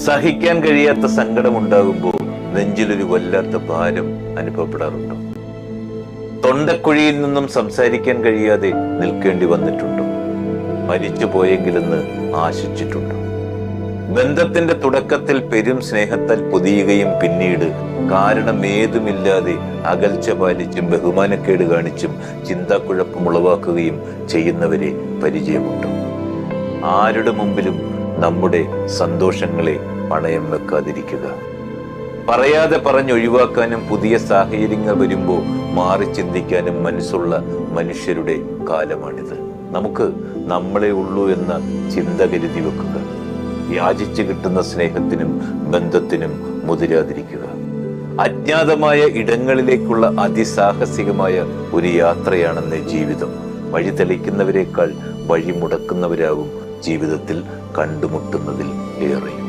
സഹിക്കാൻ കഴിയാത്ത സങ്കടമുണ്ടാകുമ്പോൾ നെഞ്ചിലൊരു വല്ലാത്ത ഭാരം അനുഭവപ്പെടാറുണ്ടോ? തൊണ്ടക്കുഴിയിൽ നിന്നും സംസാരിക്കാൻ കഴിയാതെ നിൽക്കേണ്ടി വന്നിട്ടുണ്ടോ? മരിച്ചു പോയെങ്കിലെന്ന് ആശിച്ചിട്ടുണ്ടോ? ബന്ധത്തിന്റെ തുടക്കത്തിൽ പെരും സ്നേഹത്താൽ പൊതിയുകയും പിന്നീട് കാരണമേതുമില്ലാതെ അകൽച്ച പാലിച്ചും ബഹുമാനക്കേട് കാണിച്ചും ചിന്താക്കുഴപ്പം ഉളവാക്കുകയും ചെയ്യുന്നവരെ പരിചയമുണ്ടോ? ആരുടെ മുമ്പിലും നമ്മുടെ സന്തോഷങ്ങളെ പണയം വെക്കാതിരിക്കുക. പറയാതെ പറഞ്ഞൊഴിവാക്കാനും പുതിയ സാഹചര്യങ്ങൾ വരുമ്പോൾ മാറി ചിന്തിക്കാനും മനസ്സുള്ള മനുഷ്യരുടെ കാലമാണിത്. നമുക്ക് നമ്മളെ ഉള്ളൂ എന്ന ചിന്ത കരുതി വെക്കുക. യാചിച്ചു കിട്ടുന്ന സ്നേഹത്തിനും ബന്ധത്തിനും മുതിരാതിരിക്കുക. അജ്ഞാതമായ ഇടങ്ങളിലേക്കുള്ള അതിസാഹസികമായ ഒരു യാത്രയാണെന്ന് ജീവിതം. വഴി തെളിക്കുന്നവരെക്കാൾ വഴി മുടക്കുന്നവരാകും ജീവിതത്തിൽ കണ്ടുമുട്ടുന്നതിൽ ഏറെ.